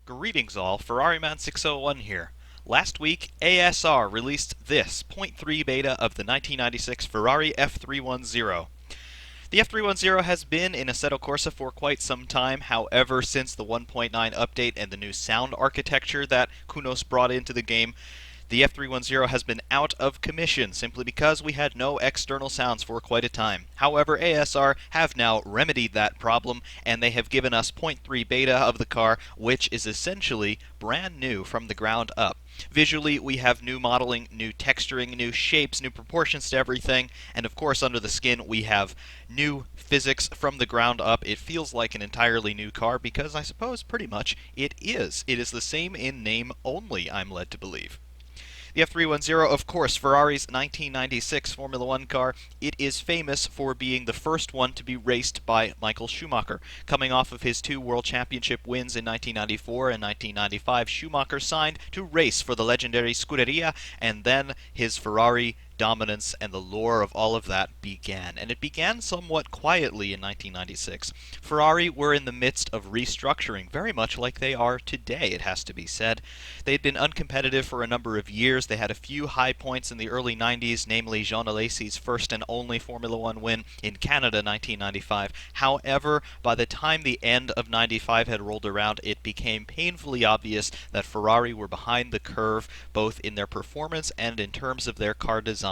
Greetings all, Ferrari Man 601 here. Last week, ASR released this .3 beta of the 1996 Ferrari F310. The F310 has been in Assetto Corsa for quite some time. However, since the 1.9 update and the new sound architecture that Kunos brought into the game, the F310 has been out of commission simply because we had no external sounds for quite a time. However, ASR have now remedied that problem, and they have given us .3 beta of the car, which is essentially brand new from the ground up. Visually, we have new modeling, new texturing, new shapes, new proportions to everything, and of course under the skin we have new physics from the ground up. It feels like an entirely new car because I suppose pretty much it is. It is the same in name only, I'm led to believe. The F310, of course, Ferrari's 1996 Formula One car. It is famous for being the first one to be raced by Michael Schumacher. Coming off of his two World Championship wins in 1994 and 1995, Schumacher signed to race for the legendary Scuderia, and then his Ferrari dominance and the lore of all of that began. And it began somewhat quietly in 1996. Ferrari were in the midst of restructuring, very much like they are today, it has to be said. They had been uncompetitive for a number of years. They had a few high points in the early 90s, namely Jean Alesi's first and only Formula One win in Canada 1995. However, by the time the end of 95 had rolled around, it became painfully obvious that Ferrari were behind the curve, both in their performance and in terms of their car design.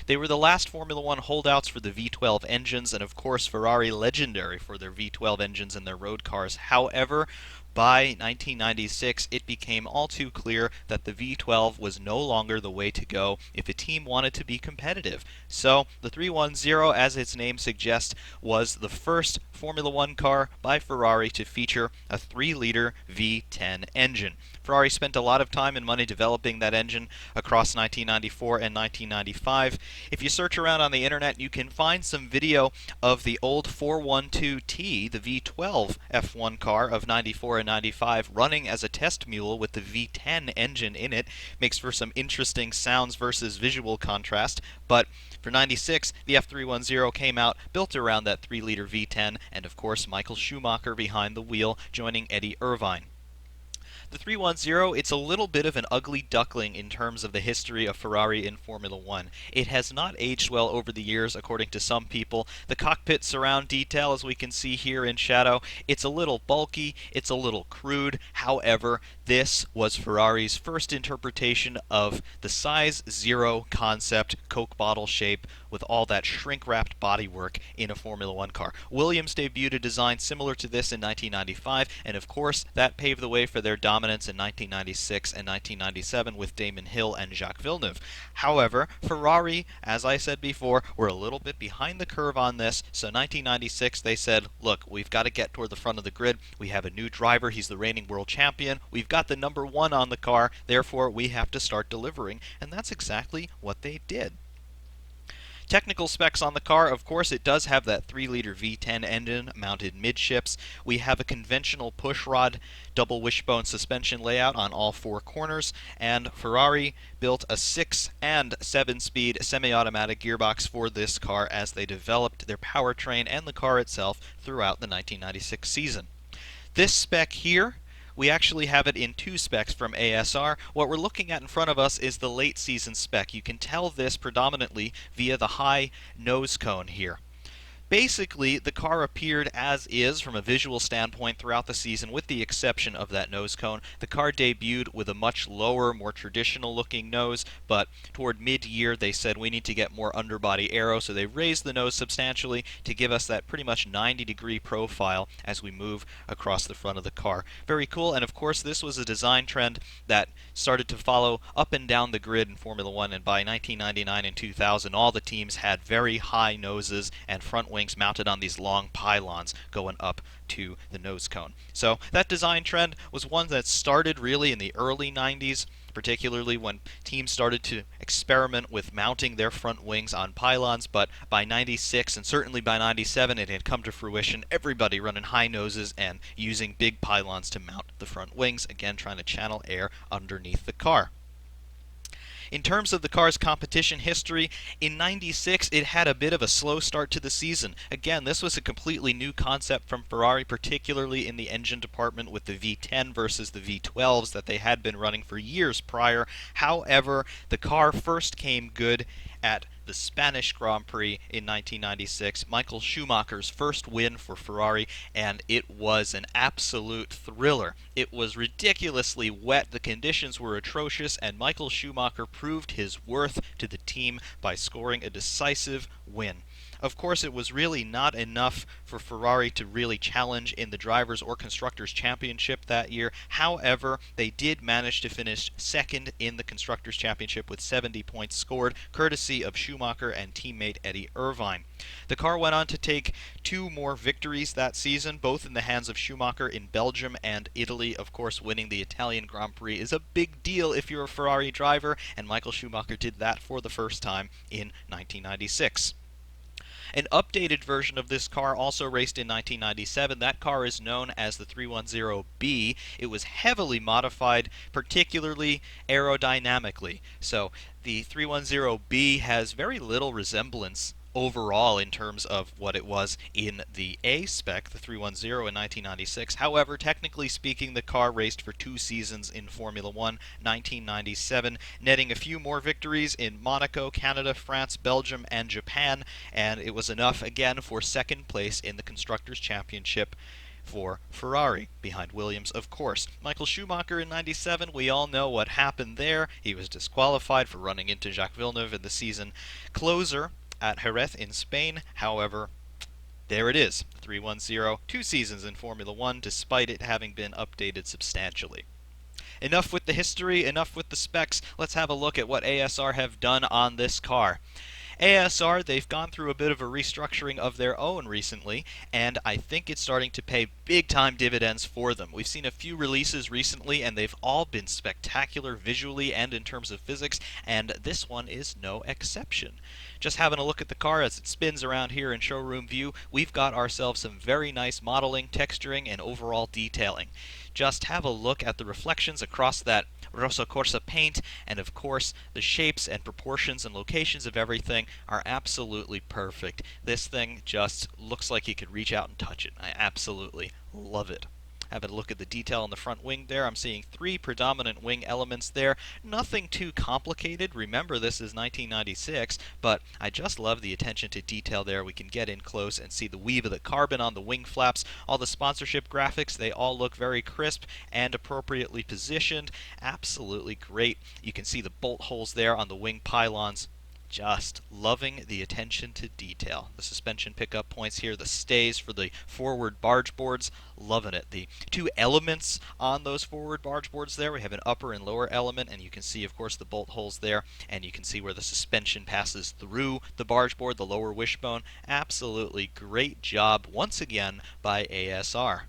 They were the last Formula One holdouts for the V12 engines, and of course Ferrari legendary for their V12 engines in their road cars. However, by 1996, it became all too clear that the V12 was no longer the way to go if a team wanted to be competitive. So, the 310, as its name suggests, was the first Formula One car by Ferrari to feature a 3-liter V10 engine. Ferrari spent a lot of time and money developing that engine across 1994 and 1995. If you search around on the internet, you can find some video of the old 412T, the V12 F1 car of 94 and 95, running as a test mule with the V10 engine in it. Makes for some interesting sounds versus visual contrast, but for 96, the F310 came out built around that 3-liter V10, and of course Michael Schumacher behind the wheel, joining Eddie Irvine. The 310, it's a little bit of an ugly duckling in terms of the history of Ferrari in Formula One. It has not aged well over the years, according to some people. The cockpit surround detail, as we can see here in shadow, it's a little bulky, it's a little crude. However, this was Ferrari's first interpretation of the size zero concept, Coke bottle shape, with all that shrink-wrapped bodywork in a Formula One car. Williams debuted a design similar to this in 1995, and of course that paved the way for their dominance in 1996 and 1997 with Damon Hill and Jacques Villeneuve. However, Ferrari, as I said before, were a little bit behind the curve on this, so 1996 they said, look, we've got to get toward the front of the grid. We have a new driver, he's the reigning world champion, we've got the number one on the car, therefore we have to start delivering, and that's exactly what they did. Technical specs on the car, of course, it does have that 3-liter V10 engine mounted midships. We have a conventional pushrod double wishbone suspension layout on all four corners, and Ferrari built a 6 and 7-speed semi-automatic gearbox for this car as they developed their powertrain and the car itself throughout the 1996 season. This spec here, we actually have it in two specs from ASR. What we're looking at in front of us is the late season spec. You can tell this predominantly via the high nose cone here. Basically, the car appeared as is from a visual standpoint throughout the season, with the exception of that nose cone. The car debuted with a much lower, more traditional-looking nose, but toward mid-year they said we need to get more underbody aero, so they raised the nose substantially to give us that pretty much 90-degree profile as we move across the front of the car. Very cool, and of course this was a design trend that started to follow up and down the grid in Formula One, and by 1999 and 2000 all the teams had very high noses and front wings mounted on these long pylons going up to the nose cone. So that design trend was one that started really in the early 90s, particularly when teams started to experiment with mounting their front wings on pylons, but by 96 and certainly by 97 it had come to fruition, everybody running high noses and using big pylons to mount the front wings, again trying to channel air underneath the car. In terms of the car's competition history, in 96 it had a bit of a slow start to the season. Again, this was a completely new concept from Ferrari, particularly in the engine department with the V10 versus the V12s that they had been running for years prior. However, the car first came good at the Spanish Grand Prix in 1996, Michael Schumacher's first win for Ferrari, and it was an absolute thriller. It was ridiculously wet, the conditions were atrocious, and Michael Schumacher proved his worth to the team by scoring a decisive win. Of course, it was really not enough for Ferrari to really challenge in the Drivers' or Constructors' Championship that year. However, they did manage to finish second in the Constructors' Championship with 70 points scored, courtesy of Schumacher and teammate Eddie Irvine. The car went on to take 2 more victories that season, both in the hands of Schumacher in Belgium and Italy. Of course, winning the Italian Grand Prix is a big deal if you're a Ferrari driver, and Michael Schumacher did that for the first time in 1996. An updated version of this car also raced in 1997. That car is known as the 310B. It was heavily modified, particularly aerodynamically. So the 310B has very little resemblance overall in terms of what it was in the A spec, the 310 in 1996. However, technically speaking, the car raced for 2 seasons in Formula 1, 1997, netting a few more victories in Monaco, Canada, France, Belgium, and Japan, and it was enough again for second place in the Constructors' Championship for Ferrari, behind Williams, of course. Michael Schumacher in 97, we all know what happened there. He was disqualified for running into Jacques Villeneuve in the season closer at Jerez in Spain. However, there it is, 310, 2 seasons in Formula 1, despite it having been updated substantially. Enough with the history, enough with the specs. Let's have a look at what ASR have done on this car. ASR, they've gone through a bit of a restructuring of their own recently, and I think it's starting to pay big-time dividends for them. We've seen a few releases recently, and they've all been spectacular visually and in terms of physics, and this one is no exception. Just having a look at the car as it spins around here in showroom view, we've got ourselves some very nice modeling, texturing, and overall detailing. Just have a look at the reflections across that Assetto Corsa paint, and of course the shapes and proportions and locations of everything are absolutely perfect. This thing just looks like you could reach out and touch it. I absolutely love it. Having a look at the detail on the front wing there, I'm seeing 3 predominant wing elements there. Nothing too complicated. Remember, this is 1996, but I just love the attention to detail there. We can get in close and see the weave of the carbon on the wing flaps. All the sponsorship graphics, they all look very crisp and appropriately positioned. Absolutely great. You can see the bolt holes there on the wing pylons. Just loving the attention to detail. The suspension pickup points here, the stays for the forward barge boards, loving it. The 2 elements on those forward barge boards there, we have an upper and lower element, and you can see, of course, the bolt holes there, and you can see where the suspension passes through the barge board, the lower wishbone. Absolutely great job, once again, by ASR.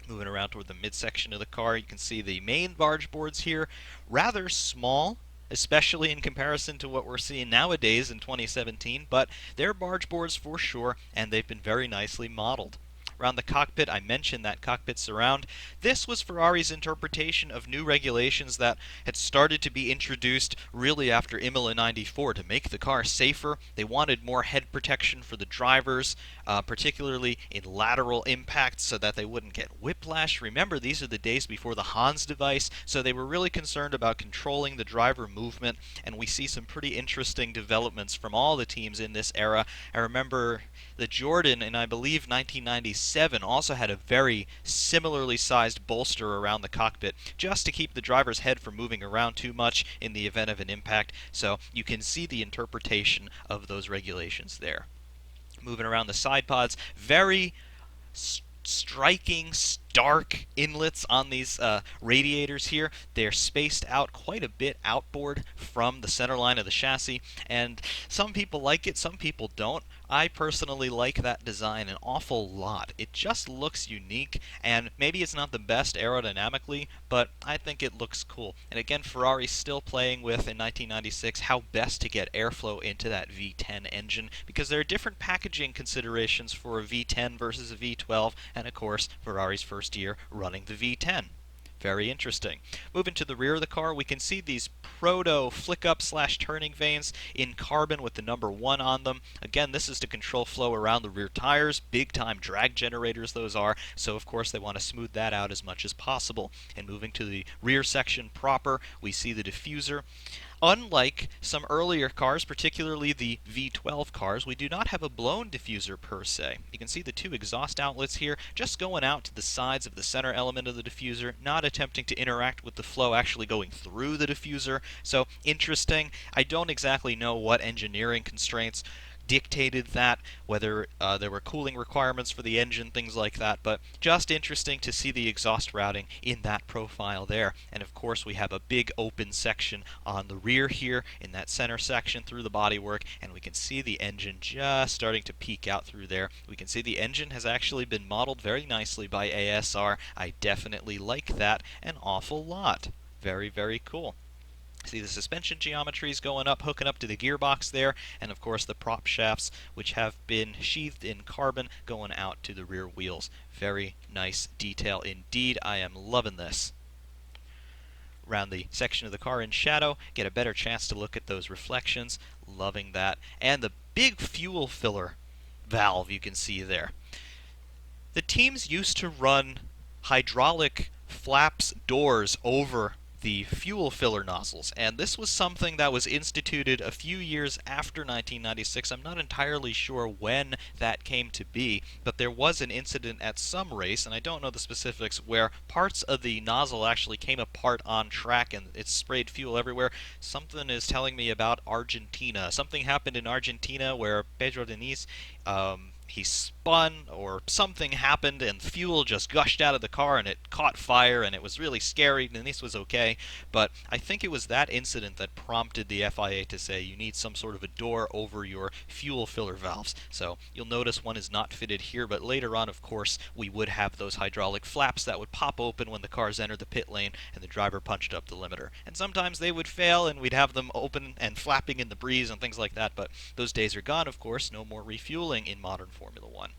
Moving around toward the midsection of the car, you can see the main barge boards here, rather small, especially in comparison to what we're seeing nowadays in 2017, but they're barge boards for sure, and they've been very nicely modeled. Around the cockpit, I mentioned that cockpit surround. This was Ferrari's interpretation of new regulations that had started to be introduced really after Imola 94 to make the car safer. They wanted more head protection for the drivers, particularly in lateral impacts so that they wouldn't get whiplash. Remember, these are the days before the Hans device, so they were really concerned about controlling the driver movement, and we see some pretty interesting developments from all the teams in this era. I remember the Jordan in, I believe, 1997 also had a very similarly sized bolster around the cockpit just to keep the driver's head from moving around too much in the event of an impact. So you can see the interpretation of those regulations there. Moving around the side pods, very striking, stark inlets on these radiators here. They're spaced out quite a bit outboard from the center line of the chassis, and some people like it, some people don't. I personally like that design an awful lot. It just looks unique, and maybe it's not the best aerodynamically, but I think it looks cool. And again, Ferrari's still playing with, in 1996, how best to get airflow into that V10 engine, because there are different packaging considerations for a V10 versus a V12, and of course, Ferrari's first year running the V10. Very interesting. Moving to the rear of the car, we can see these proto flick-up slash turning vanes in carbon with the number 1 on them. Again, this is to control flow around the rear tires. Big-time drag generators those are, so of course they want to smooth that out as much as possible. And moving to the rear section proper, we see the diffuser. Unlike some earlier cars, particularly the V12 cars, we do not have a blown diffuser per se. You can see the 2 exhaust outlets here just going out to the sides of the center element of the diffuser, not attempting to interact with the flow actually going through the diffuser. So interesting. I don't exactly know what engineering constraints dictated that, whether there were cooling requirements for the engine, things like that, but just interesting to see the exhaust routing in that profile there. And of course we have a big open section on the rear here in that center section through the bodywork, and we can see the engine just starting to peek out through there. We can see the engine has actually been modeled very nicely by ASR. I definitely like that an awful lot. Very, very cool. See the suspension geometries going up, hooking up to the gearbox there, and of course the prop shafts, which have been sheathed in carbon, going out to the rear wheels. Very nice detail indeed. I am loving this. Around the section of the car in shadow, get a better chance to look at those reflections. Loving that. And the big fuel filler valve you can see there. The teams used to run hydraulic flaps doors over the fuel filler nozzles, and this was something that was instituted a few years after 1996. I'm not entirely sure when that came to be, but there was an incident at some race, and I don't know the specifics, where parts of the nozzle actually came apart on track and it sprayed fuel everywhere. Something is telling me about Argentina. Something happened in Argentina where Pedro Diniz he spun or something happened and fuel just gushed out of the car and it caught fire and it was really scary, and this was okay. But I think it was that incident that prompted the FIA to say you need some sort of a door over your fuel filler valves. So you'll notice one is not fitted here, but later on, of course, we would have those hydraulic flaps that would pop open when the cars entered the pit lane and the driver punched up the limiter. And sometimes they would fail and we'd have them open and flapping in the breeze and things like that, but those days are gone, of course. No more refueling in modern Formula One.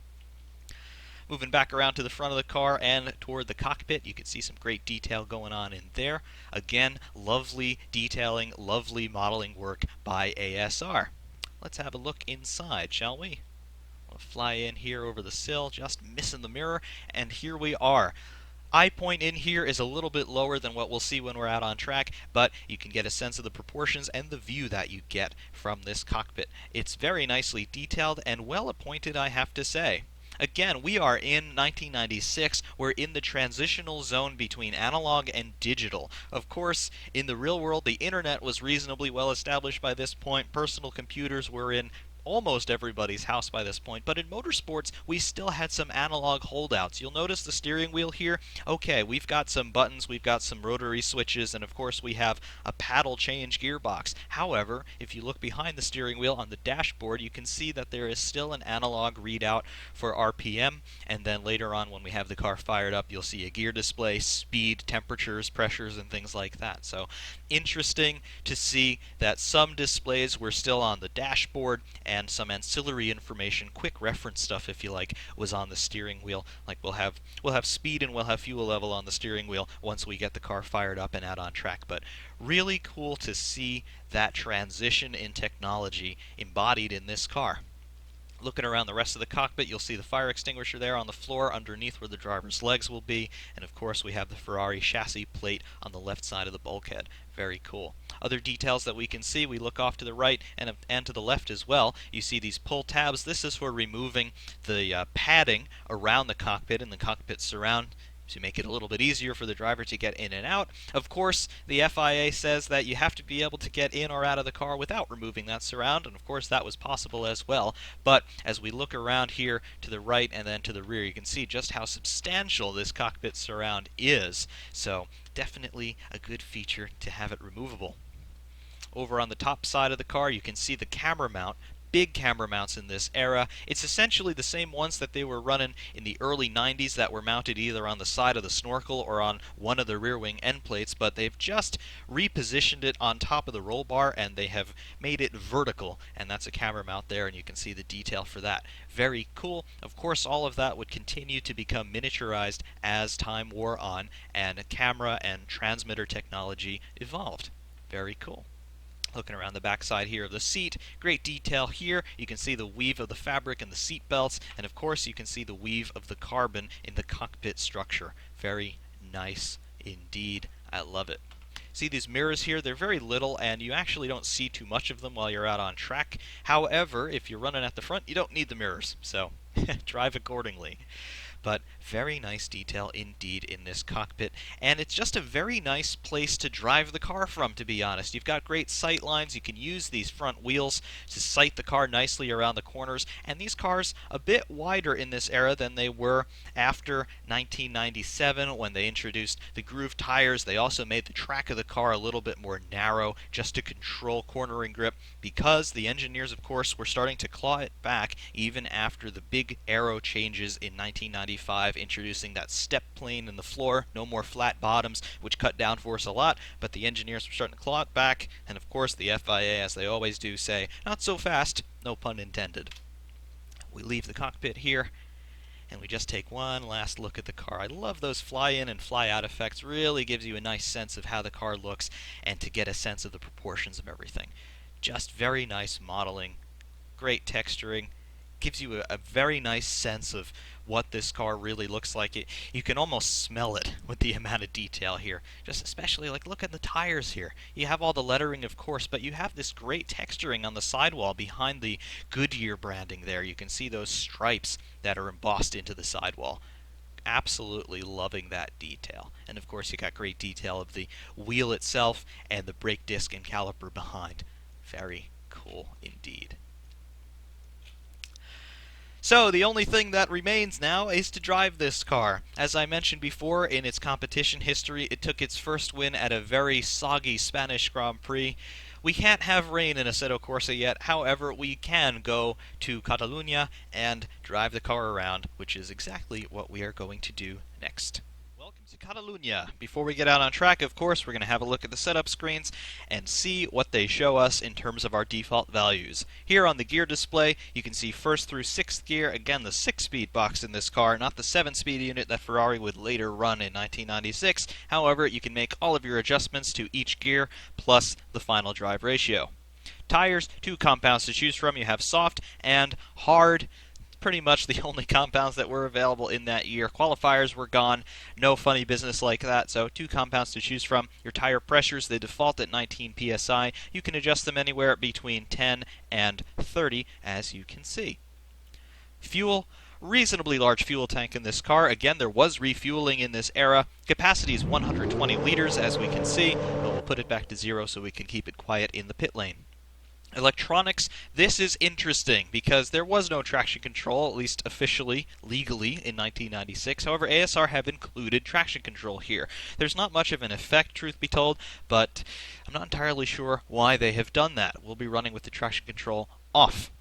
Moving back around to the front of the car and toward the cockpit, you can see some great detail going on in there. Again, lovely detailing, lovely modeling work by ASR. Let's have a look inside, shall we? I'll fly in here over the sill, just missing the mirror, and here we are. Eye point in here is a little bit lower than what we'll see when we're out on track, but you can get a sense of the proportions and the view that you get from this cockpit. It's very nicely detailed and well appointed, I have to say. Again, we are in 1996. We're in the transitional zone between analog and digital. Of course, in the real world, the internet was reasonably well established by this point. Personal computers were in almost everybody's house by this point, but in motorsports we still had some analog holdouts. You'll notice the steering wheel here. Okay, we've got some buttons, we've got some rotary switches, and of course we have a paddle change gearbox. However, if you look behind the steering wheel on the dashboard, you can see that there is still an analog readout for RPM, and then later on when we have the car fired up, you'll see a gear display, speed, temperatures, pressures, and things like that. So interesting to see that some displays were still on the dashboard and some ancillary information, quick reference stuff if you like, was on the steering wheel. Like we'll have speed and we'll have fuel level on the steering wheel once we get the car fired up and out on track. But really cool to see that transition in technology embodied in this car. Looking around the rest of the cockpit, you'll see the fire extinguisher there on the floor underneath where the driver's legs will be, and of course we have the Ferrari chassis plate on the left side of the bulkhead. Very cool. Other details that we can see, we look off to the right and to the left as well. You see these pull tabs. This is for removing the padding around the cockpit and the cockpit surround, to make it a little bit easier for the driver to get in and out. Of course, the FIA says that you have to be able to get in or out of the car without removing that surround, and of course that was possible as well. But as we look around here to the right and then to the rear, you can see just how substantial this cockpit surround is. So definitely a good feature to have it removable. Over on the top side of the car, you can see the camera mount big camera mounts in this era. It's essentially the same ones that they were running in the early 90s that were mounted either on the side of the snorkel or on one of the rear wing end plates, but they've just repositioned it on top of the roll bar and they have made it vertical, and that's a camera mount there, and you can see the detail for that. Very cool. Of course, all of that would continue to become miniaturized as time wore on and camera and transmitter technology evolved. Very cool. Looking around the backside here of the seat, great detail here. You can see the weave of the fabric in the seat belts, and of course you can see the weave of the carbon in the cockpit structure. Very nice indeed. I love it. See these mirrors here? They're very little, and you actually don't see too much of them while you're out on track. However, if you're running at the front, you don't need the mirrors, so drive accordingly. But very nice detail indeed in this cockpit, and it's just a very nice place to drive the car from, to be honest. You've got great sight lines. You can use these front wheels to sight the car nicely around the corners, and these cars a bit wider in this era than they were after 1997 when they introduced the groove tires. They also made the track of the car a little bit more narrow just to control cornering grip, because the engineers, of course, were starting to claw it back even after the big aero changes in 1995, introducing that step plane in the floor, no more flat bottoms, which cut downforce a lot, but the engineers were starting to claw it back, and of course the FIA, as they always do, say, not so fast, no pun intended. We leave the cockpit here, and we just take one last look at the car. I love those fly-in and fly-out effects. Really gives you a nice sense of how the car looks and to get a sense of the proportions of everything. Just very nice modeling, great texturing, gives you a very nice sense of what this car really looks like. You can almost smell it with the amount of detail here. Just especially, like, look at the tires here. You have all the lettering, of course, but you have this great texturing on the sidewall behind the Goodyear branding there. You can see those stripes that are embossed into the sidewall. Absolutely loving that detail. And of course you got great detail of the wheel itself and the brake disc and caliper behind. Very cool indeed. So the only thing that remains now is to drive this car. As I mentioned before, in its competition history, it took its first win at a very soggy Spanish Grand Prix. We can't have rain in Assetto Corsa yet, however, we can go to Catalunya and drive the car around, which is exactly what we are going to do next. Welcome to Catalunya. Before we get out on track, of course, we're going to have a look at the setup screens and see what they show us in terms of our default values. Here on the gear display, you can see first through sixth gear, again the 6-speed box in this car, not the 7-speed unit that Ferrari would later run in 1996. However, you can make all of your adjustments to each gear plus the final drive ratio. Tires, 2 compounds to choose from. You have soft and hard. Pretty much the only compounds that were available in that year. Qualifiers were gone, no funny business like that, so 2 compounds to choose from. Your tire pressures, they default at 19 psi. You can adjust them anywhere between 10 and 30, as you can see. Fuel, reasonably large fuel tank in this car. Again, there was refueling in this era. Capacity is 120 liters, as we can see, but we'll put it back to 0 so we can keep it quiet in the pit lane. Electronics, this is interesting because there was no traction control, at least officially, legally, in 1996. However, ASR have included traction control here. There's not much of an effect, truth be told, but I'm not entirely sure why they have done that. We'll be running with the traction control off.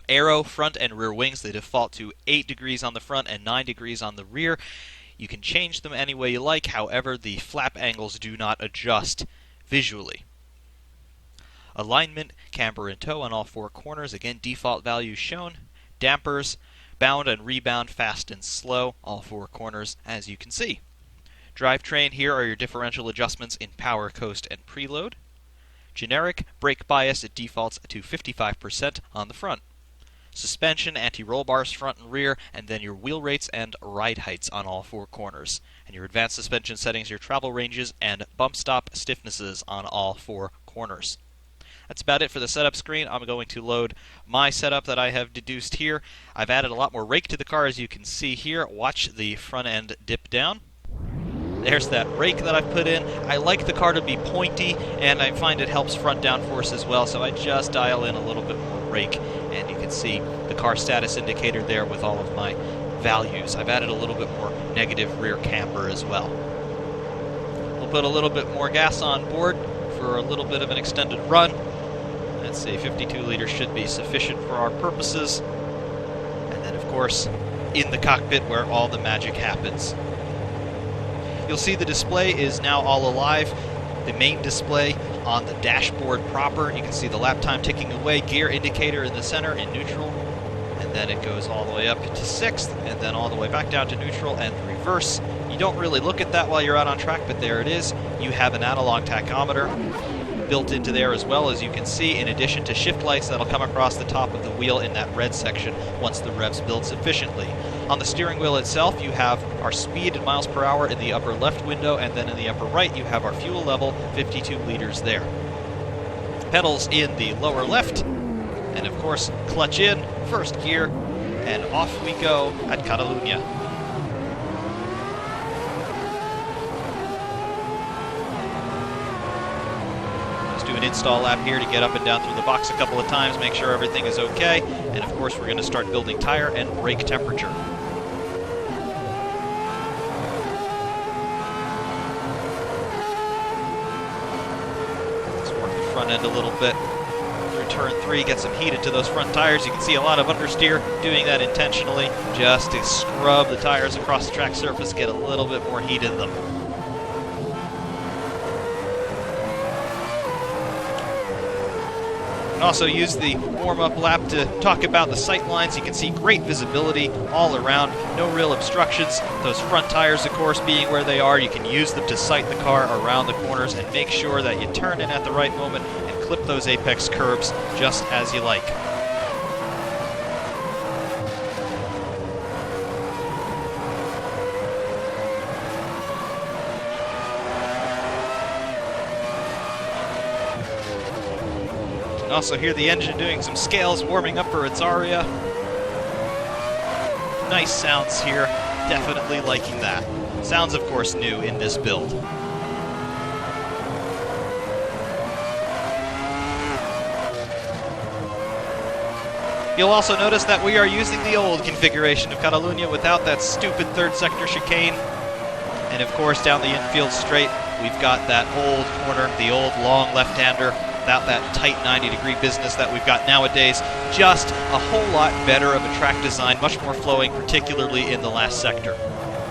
Aero, front and rear wings, they default to 8 degrees on the front and 9 degrees on the rear. You can change them any way you like, however, the flap angles do not adjust visually. Alignment, camber and toe on all 4 corners. Again, default values shown. Dampers, bound and rebound, fast and slow, all 4 corners, as you can see. Drivetrain, here are your differential adjustments in power, coast, and preload. Generic, brake bias, it defaults to 55% on the front. Suspension, anti-roll bars front and rear, and then your wheel rates and ride heights on all 4 corners. And your advanced suspension settings, your travel ranges, and bump stop stiffnesses on all 4 corners. That's about it for the setup screen. I'm going to load my setup that I have deduced here. I've added a lot more rake to the car, as you can see here. Watch the front end dip down. There's that rake that I've put in. I like the car to be pointy, and I find it helps front downforce as well, so I just dial in a little bit more rake, and you can see the car status indicator there with all of my values. I've added a little bit more negative rear camber as well. We'll put a little bit more gas on board for a little bit of an extended run. Let's say 52 liters should be sufficient for our purposes. And then, of course, in the cockpit where all the magic happens. You'll see the display is now all alive. The main display on the dashboard proper. You can see the lap time ticking away, gear indicator in the center in neutral, and then it goes all the way up to 6th, and then all the way back down to neutral and the reverse. You don't really look at that while you're out on track, but there it is. You have an analog tachometer built into there as well, as you can see, in addition to shift lights that'll come across the top of the wheel in that red section once the revs build sufficiently. On the steering wheel itself, you have our speed in miles per hour in the upper left window, and then in the upper right you have our fuel level, 52 liters there. Pedals in the lower left, and of course clutch in, first gear, and off we go at Catalunya. Do an install lap here to get up and down through the box a couple of times, make sure everything is okay, and of course we're going to start building tire and brake temperature. Let's work the front end a little bit through turn 3, get some heat into those front tires. You can see a lot of understeer, doing that intentionally just to scrub the tires across the track surface, get a little bit more heat in them. And also use the warm-up lap to talk about the sight lines. You can see great visibility all around, no real obstructions. Those front tires, of course, being where they are, you can use them to sight the car around the corners and make sure that you turn in at the right moment and clip those apex curbs just as you like. Also hear the engine doing some scales, warming up for its aria. Nice sounds here, definitely liking that. Sounds, of course, new in this build. You'll also notice that we are using the old configuration of Catalunya without that stupid third sector chicane. And of course, down the infield straight, we've got that old corner, the old long left-hander, without that tight 90-degree business that we've got nowadays. Just a whole lot better of a track design, much more flowing, particularly in the last sector.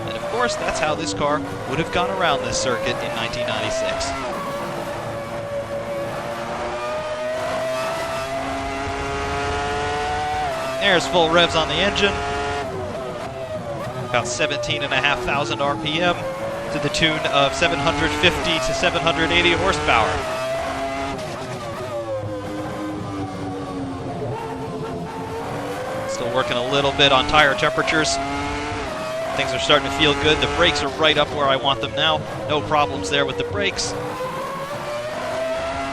And of course, that's how this car would have gone around this circuit in 1996. There's full revs on the engine. About 17,500 RPM to the tune of 750 to 780 horsepower. Still working a little bit on tire temperatures. Things are starting to feel good. The brakes are right up where I want them now. No problems there with the brakes.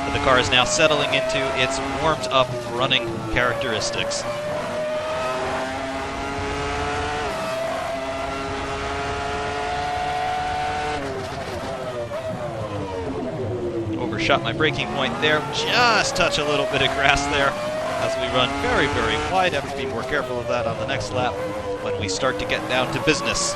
But the car is now settling into its warmed up running characteristics. Overshot my braking point there. Just touch a little bit of grass there. As we run very, very wide, have to be more careful of that on the next lap when we start to get down to business.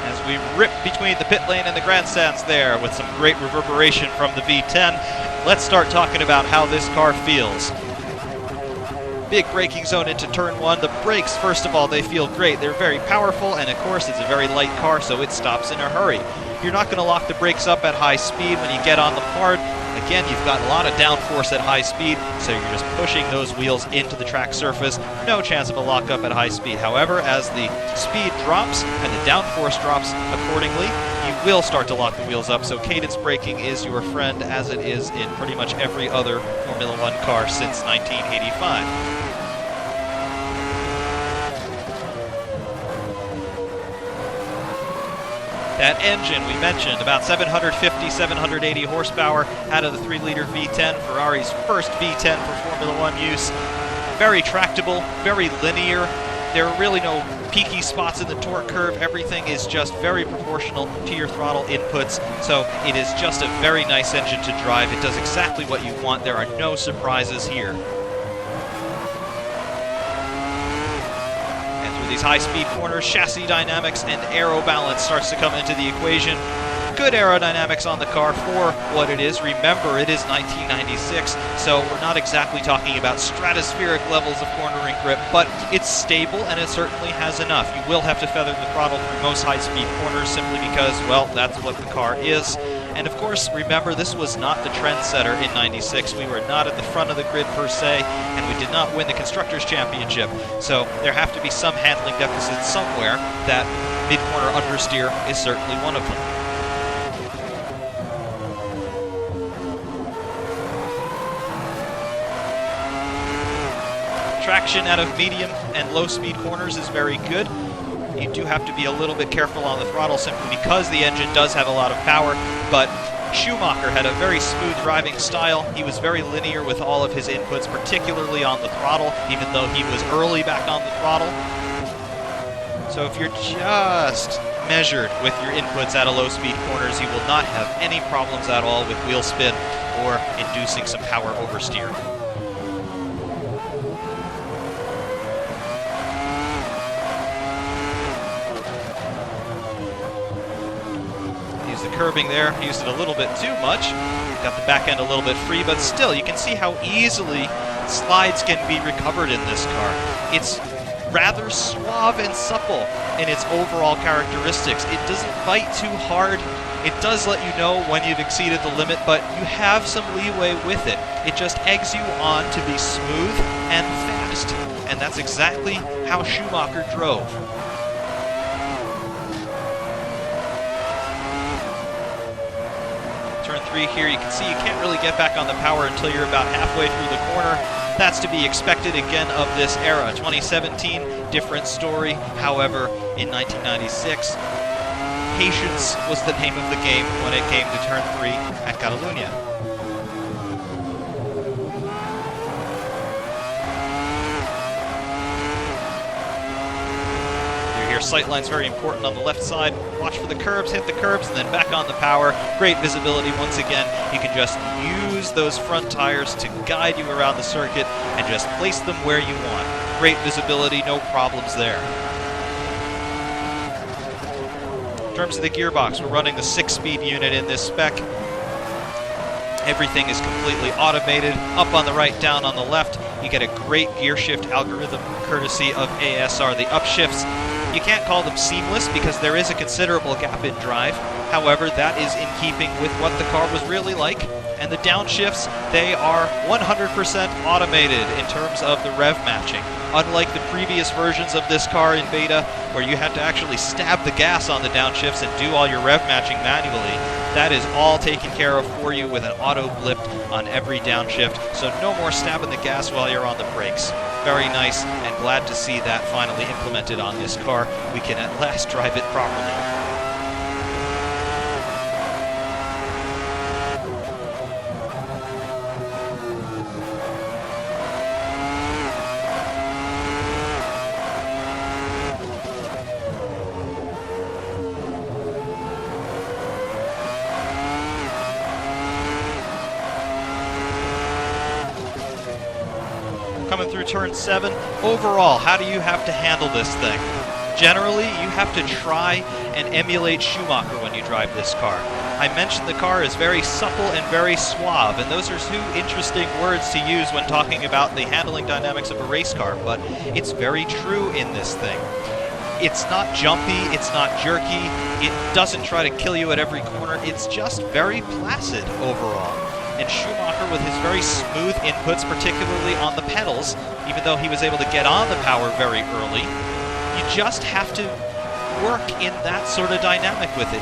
As we rip between the pit lane and the grandstands there with some great reverberation from the V10, let's start talking about how this car feels. Big braking zone into turn 1. The brakes, first of all, they feel great. They're very powerful, and of course it's a very light car, so it stops in a hurry. You're not going to lock the brakes up at high speed when you get on them hard. Again, you've got a lot of downforce at high speed, so you're just pushing those wheels into the track surface. No chance of a lockup at high speed. However, as the speed drops and the downforce drops accordingly, you will start to lock the wheels up, so cadence braking is your friend, as it is in pretty much every other Formula One car since 1985. That engine we mentioned, about 750, 780 horsepower out of the 3-liter V10, Ferrari's first V10 for Formula One use. Very tractable, very linear. There are really no peaky spots in the torque curve. Everything is just very proportional to your throttle inputs. So it is just a very nice engine to drive. It does exactly what you want. There are no surprises here. these high-speed corners, chassis dynamics and aero balance starts to come into the equation. Good aerodynamics on the car for what it is. Remember, it is 1996, so we're not exactly talking about stratospheric levels of cornering grip, but it's stable and it certainly has enough. You will have to feather the throttle through most high-speed corners simply because, well, that's what the car is. And of course, remember, this was not the trendsetter in 96. We were not at the front of the grid per se, and we did not win the Constructors' Championship. So there have to be some handling deficits somewhere. That mid-corner understeer is certainly one of them. Traction out of medium and low-speed corners is very good. You do have to be a little bit careful on the throttle simply because the engine does have a lot of power, but Schumacher had a very smooth driving style. He was very linear with all of his inputs, particularly on the throttle, even though he was early back on the throttle. So if you're just measured with your inputs at a low-speed corners, you will not have any problems at all with wheel spin or inducing some power oversteer. Curbing there, used it a little bit too much, got the back end a little bit free, but still you can see how easily slides can be recovered in this car. It's rather suave and supple in its overall characteristics. It doesn't bite too hard. It does let you know when you've exceeded the limit, but you have some leeway with it. It just eggs you on to be smooth and fast, and that's exactly how Schumacher drove. Turn 3 here, you can see you can't really get back on the power until you're about halfway through the corner. That's to be expected again of this era. 2017, different story. However, in 1996, patience was the name of the game when it came to turn 3 at Catalunya. Sightline's very important on the left side. Watch for the curbs, hit the curbs, and then back on the power. Great visibility once again. You can just use those front tires to guide you around the circuit and just place them where you want. Great visibility, no problems there. In terms of the gearbox, we're running the 6-speed unit in this spec. Everything is completely automated. Up on the right, down on the left. You get a great gear shift algorithm courtesy of ASR. The upshifts, you can't call them seamless because there is a considerable gap in drive. However, that is in keeping with what the car was really like. And the downshifts, they are 100% automated in terms of the rev matching. Unlike the previous versions of this car in beta, where you had to actually stab the gas on the downshifts and do all your rev matching manually, that is all taken care of for you with an auto blip on every downshift, so no more stabbing the gas while you're on the brakes. Very nice, and glad to see that finally implemented on this car. We can at last drive it properly. Coming through turn 7, overall, how do you have to handle this thing? Generally, you have to try and emulate Schumacher when you drive this car. I mentioned the car is very supple and very suave, and those are two interesting words to use when talking about the handling dynamics of a race car, but it's very true in this thing. It's not jumpy, it's not jerky, it doesn't try to kill you at every corner, it's just very placid overall. And Schumacher, with his very smooth inputs, particularly on the pedals, even though he was able to get on the power very early, you just have to work in that sort of dynamic with it.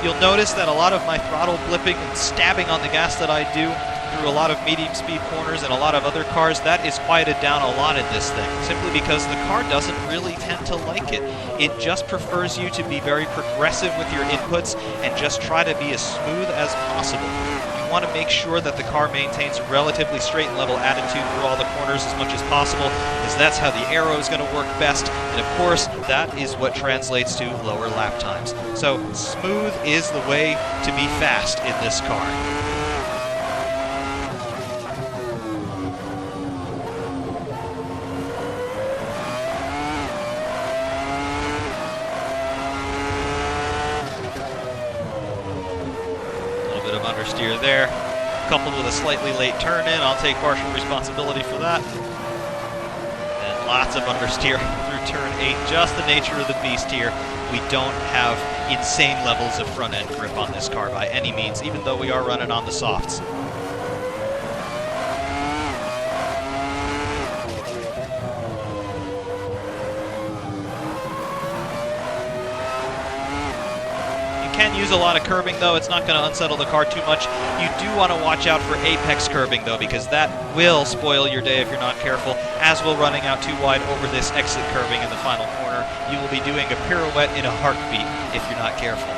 You'll notice that a lot of my throttle blipping and stabbing on the gas that I do through a lot of medium speed corners and a lot of other cars, that is quieted down a lot in this thing, simply because the car doesn't really tend to like it. It just prefers you to be very progressive with your inputs and just try to be as smooth as possible. You want to make sure that the car maintains a relatively straight and level attitude through all the corners as much as possible, because that's how the aero is going to work best, and of course that is what translates to lower lap times. So smooth is the way to be fast in this car. understeer there, coupled with a slightly late turn in. I'll take partial responsibility for that. And lots of understeer through turn 8. Just the nature of the beast here. We don't have insane levels of front end grip on this car by any means, even though we are running on the softs. Can use a lot of curbing though. It's not going to unsettle the car too much. You do want to watch out for apex curbing though, because that will spoil your day if you're not careful. As we're running out too wide over this exit curbing in the final corner, you will be doing a pirouette in a heartbeat if you're not careful.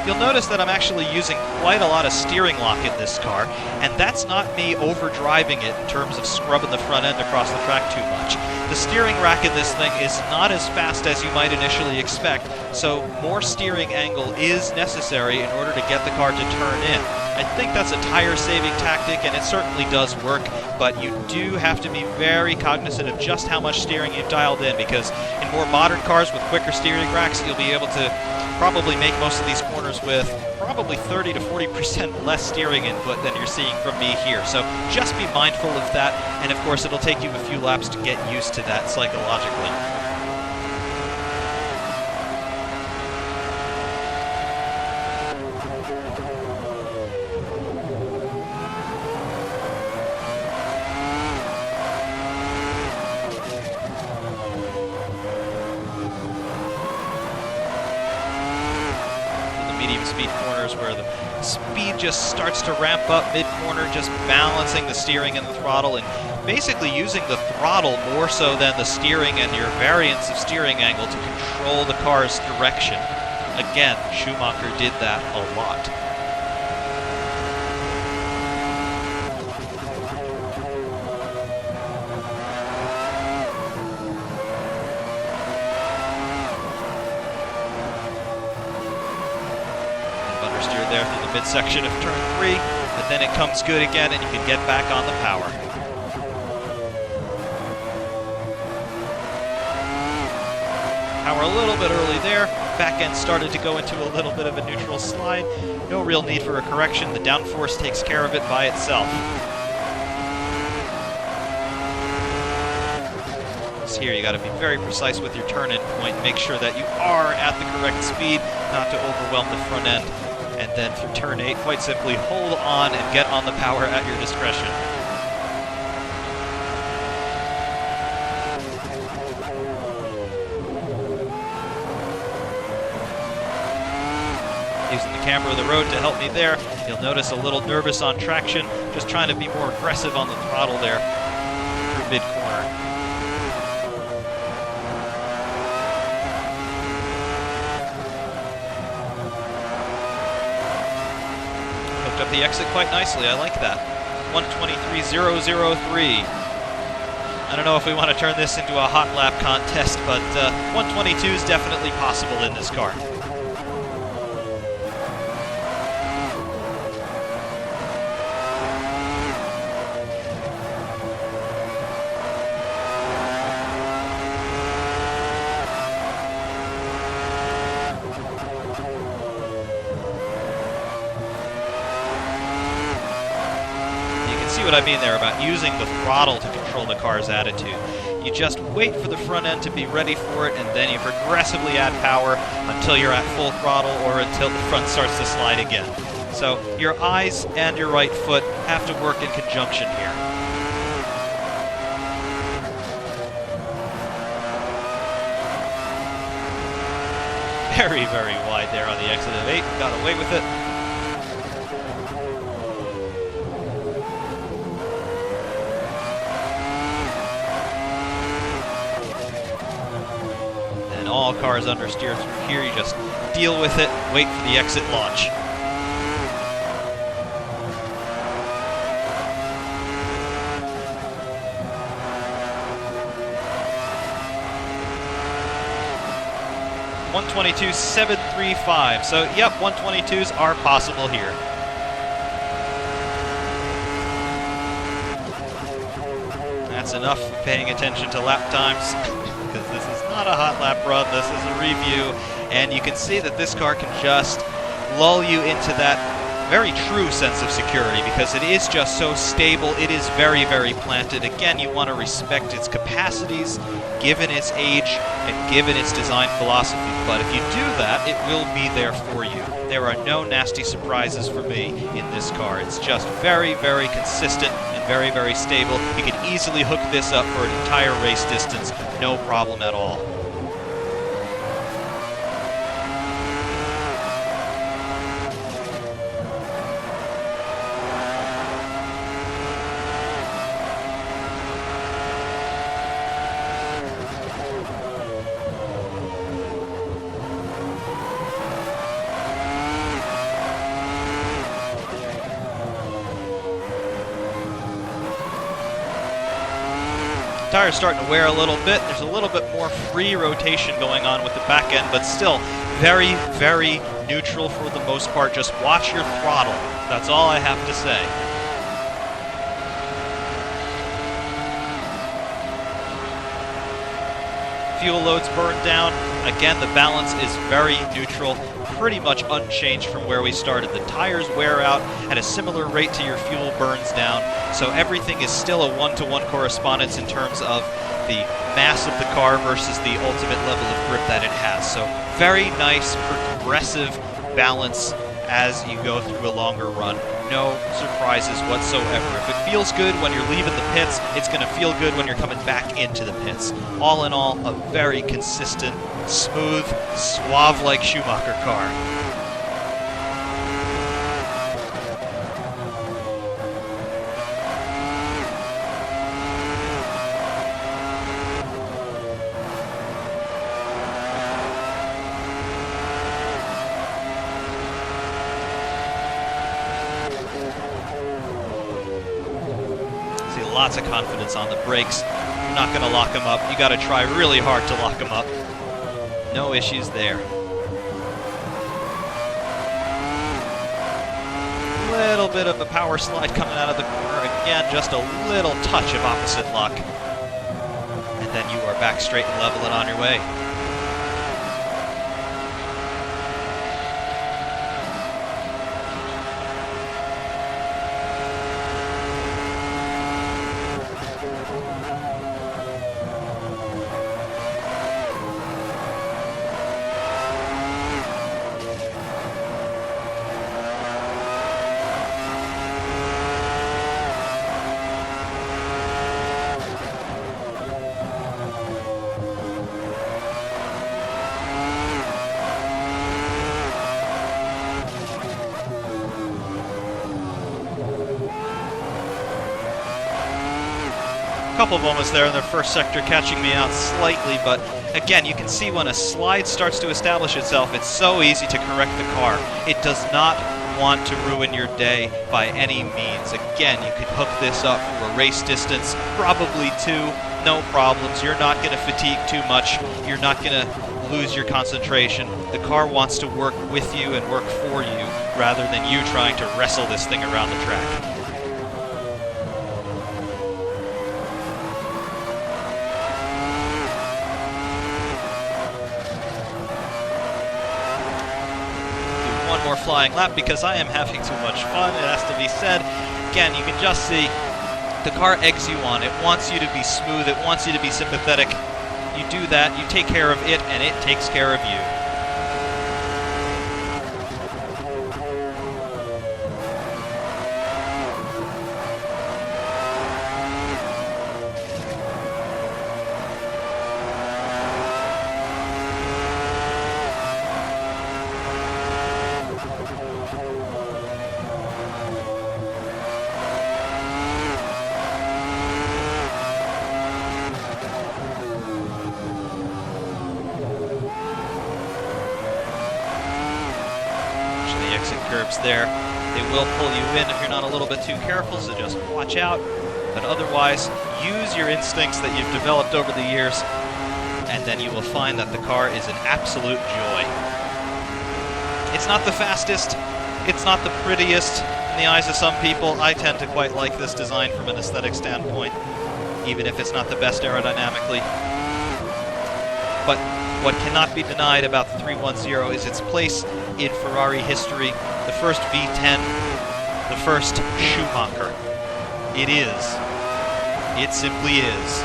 You'll notice that I'm actually using quite a lot of steering lock in this car, and that's not me overdriving it in terms of scrubbing the front end across the track too much. The steering rack in this thing is not as fast as you might initially expect, so more steering angle is necessary in order to get the car to turn in. I think that's a tire-saving tactic, and it certainly does work, but you do have to be very cognizant of just how much steering you've dialed in, because in more modern cars with quicker steering racks, you'll be able to probably make most of these corners with probably 30 to 40% less steering input than you're seeing from me here. So just be mindful of that, and of course it'll take you a few laps to get used to that psychologically. Medium speed corners where the speed just starts to ramp up mid-corner, just balancing the steering and the throttle, and basically using the throttle more so than the steering and your variance of steering angle to control the car's direction. Again, Schumacher did that a lot. Understeer there through the midsection of turn 3, but then it comes good again and you can get back on the power. Power a little bit early there. Back end started to go into a little bit of a neutral slide. No real need for a correction. The downforce takes care of it by itself. Here you got to be very precise with your turn-in point. Make sure that you are at the correct speed, not to overwhelm the front end. And then for turn 8, quite simply hold on and get on the power at your discretion. Using the camera of the road to help me there. You'll notice a little nervous on traction, just trying to be more aggressive on the throttle there through mid-corner. Up the exit quite nicely. I like that. 1:23.003. I don't know if we want to turn this into a hot lap contest, but 1:22 is definitely possible in this car. See what I mean there about using the throttle to control the car's attitude. You just wait for the front end to be ready for it, and then you progressively add power until you're at full throttle or until the front starts to slide again. So your eyes and your right foot have to work in conjunction here. Very, very wide there on the exit of 8. Got away with it. All cars understeer through here. You just deal with it, wait for the exit launch. .122.735. So, yep, 122s are possible here. That's enough for paying attention to lap times, because this is not a hot lap run, this is a review, and you can see that this car can just lull you into that very true sense of security, because it is just so stable, it is very, very planted. Again, you want to respect its capacities, given its age, and given its design philosophy, but if you do that, it will be there for you. There are no nasty surprises for me in this car. It's just very, very consistent and very, very stable. You can easily hook this up for an entire race distance, no problem at all. Tire's starting to wear a little bit. There's a little bit more free rotation going on with the back end, but still very, very neutral for the most part. Just watch your throttle. That's all I have to say. Fuel loads burned down. Again, the balance is very neutral, pretty much unchanged from where we started. The tires wear out at a similar rate to your fuel burns down, so everything is still a one-to-one correspondence in terms of the mass of the car versus the ultimate level of grip that it has. So very nice, progressive balance as you go through a longer run. No surprises whatsoever. If it feels good when you're leaving the pits, it's going to feel good when you're coming back into the pits. All in all, a very consistent, smooth, Suave-like Schumacher car. Lots of confidence on the brakes. You're not going to lock them up. You got to try really hard to lock them up. No issues there. Little bit of a power slide coming out of the corner. Again, just a little touch of opposite lock. And then you are back straight and level and on your way. Couple moments there in the first sector catching me out slightly, but again, you can see when a slide starts to establish itself, it's so easy to correct the car. It does not want to ruin your day by any means. Again, you could hook this up for a race distance, probably 2, no problems. You're not going to fatigue too much. You're not going to lose your concentration. The car wants to work with you and work for you rather than you trying to wrestle this thing around the track. More flying lap because I am having too much fun, it has to be said. Again, you can just see the car eggs you on. It wants you to be smooth, it wants you to be sympathetic. You do that, you take care of it, and it takes care of you. Exit curbs there. They will pull you in if you're not a little bit too careful, so just watch out. But otherwise, use your instincts that you've developed over the years, and then you will find that the car is an absolute joy. It's not the fastest, it's not the prettiest in the eyes of some people. I tend to quite like this design from an aesthetic standpoint. even if it's not the best aerodynamically. But what cannot be denied about the 310 is its place in Ferrari history. The first V10, the first Schumacher. It is. It simply is.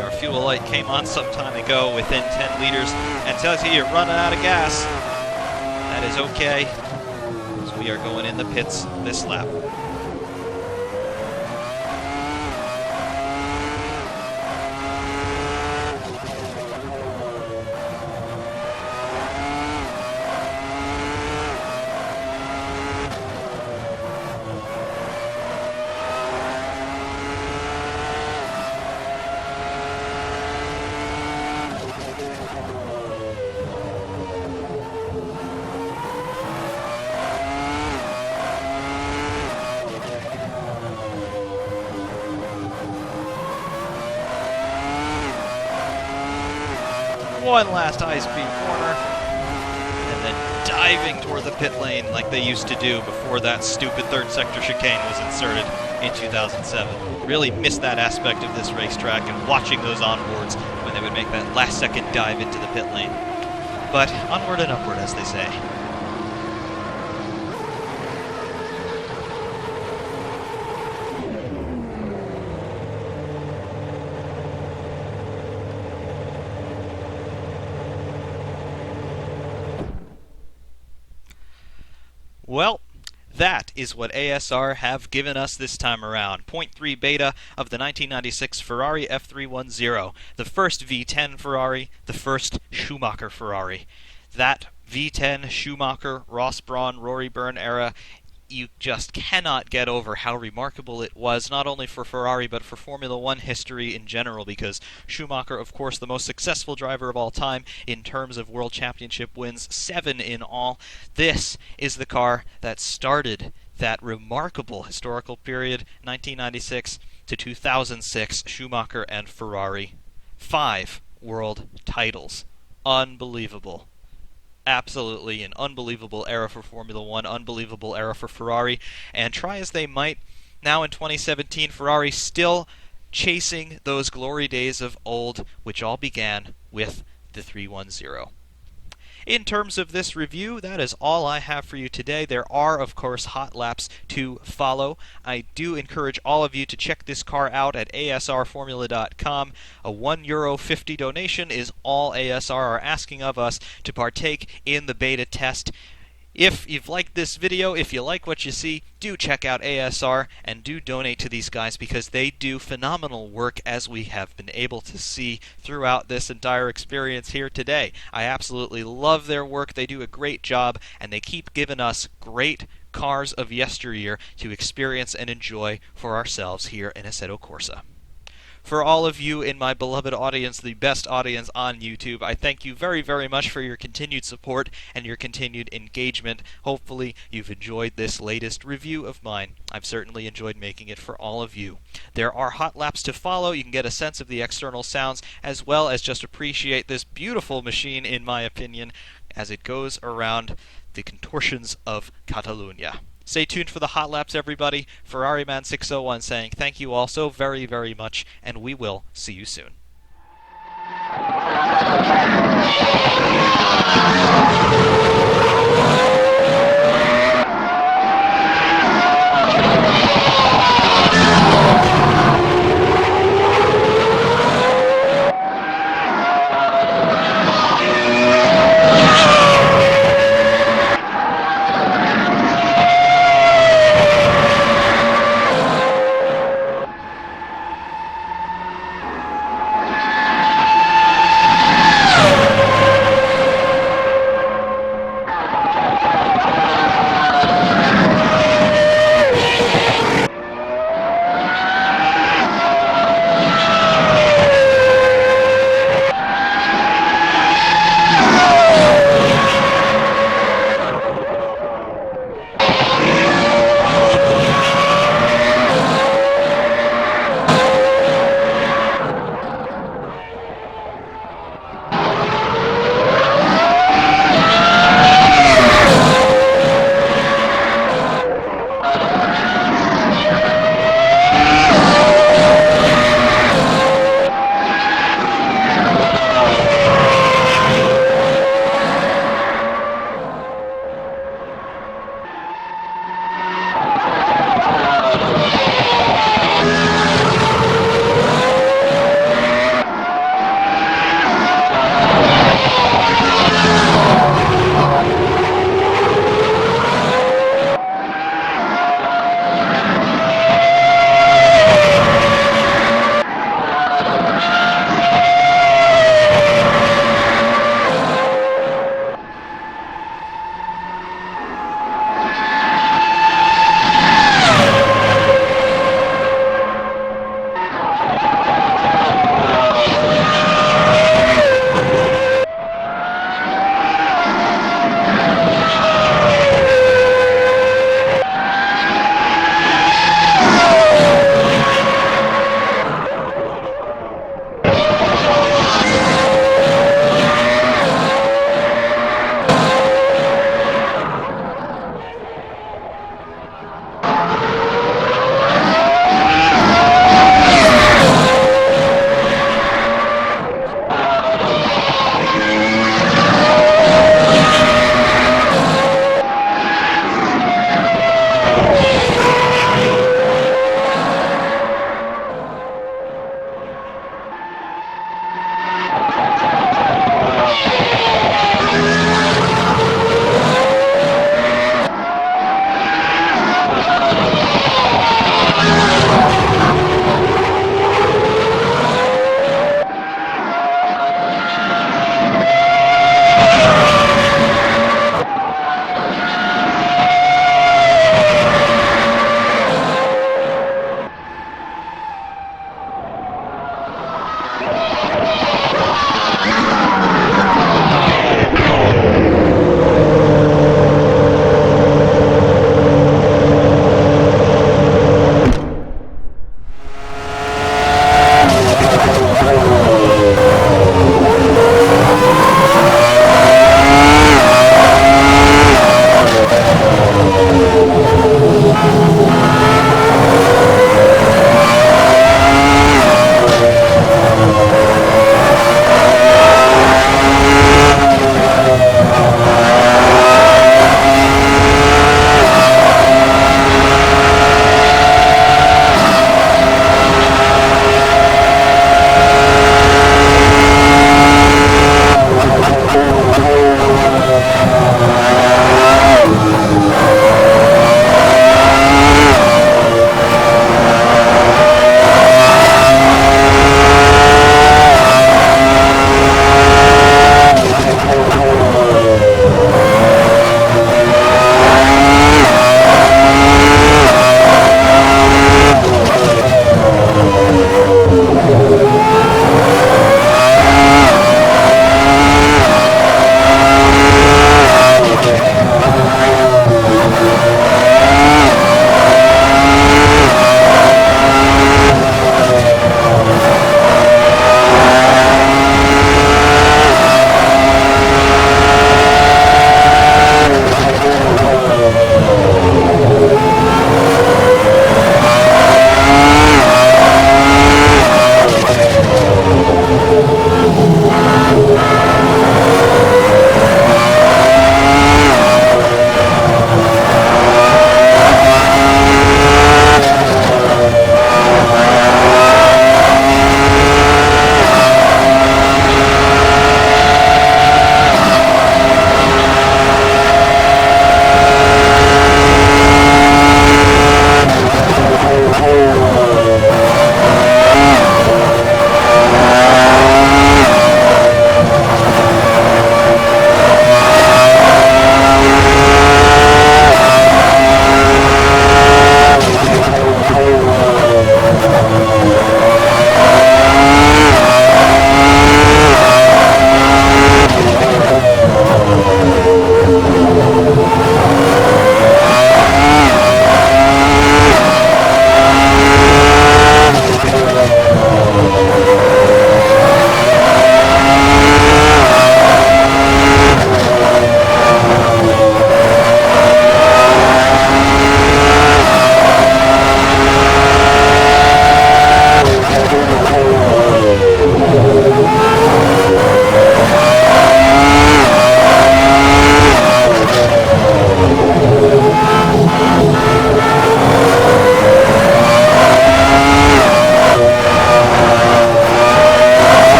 Our fuel light came on some time ago within 10 liters and tells you you're running out of gas. That is okay, because we are going in the pits this lap. One last high-speed corner, and then diving toward the pit lane like they used to do before that stupid third sector chicane was inserted in 2007. Really missed that aspect of this racetrack and watching those onboards when they would make that last-second dive into the pit lane. But onward and upward, as they say. Well, that is what ASR have given us this time around. 0.3 beta of the 1996 Ferrari F310, the first V10 Ferrari, the first Schumacher Ferrari. That V10 Schumacher, Ross Brawn, Rory Byrne era, you just cannot get over how remarkable it was, not only for Ferrari, but for Formula One history in general, because Schumacher, of course, the most successful driver of all time in terms of World Championship wins, 7 in all. This is the car that started that remarkable historical period, 1996 to 2006, Schumacher and Ferrari. 5 world titles. Unbelievable. Absolutely an unbelievable era for Formula One, unbelievable era for Ferrari, and try as they might, now in 2017, Ferrari still chasing those glory days of old, which all began with the 310. In terms of this review, that is all I have for you today. There are, of course, hot laps to follow. I do encourage all of you to check this car out at asrformula.com. A €1.50 donation is all ASR are asking of us to partake in the beta test. If you've liked this video, if you like what you see, do check out ASR and do donate to these guys, because they do phenomenal work, as we have been able to see throughout this entire experience here today. I absolutely love their work. They do a great job, and they keep giving us great cars of yesteryear to experience and enjoy for ourselves here in Assetto Corsa. For all of you in my beloved audience, the best audience on YouTube, I thank you very, very much for your continued support and your continued engagement. Hopefully you've enjoyed this latest review of mine. I've certainly enjoyed making it for all of you. There are hot laps to follow. You can get a sense of the external sounds, as well as just appreciate this beautiful machine, in my opinion, as it goes around the contortions of Catalunya. Stay tuned for the hot laps, everybody. Ferrari Man 601 saying thank you all so very, very much, and we will see you soon.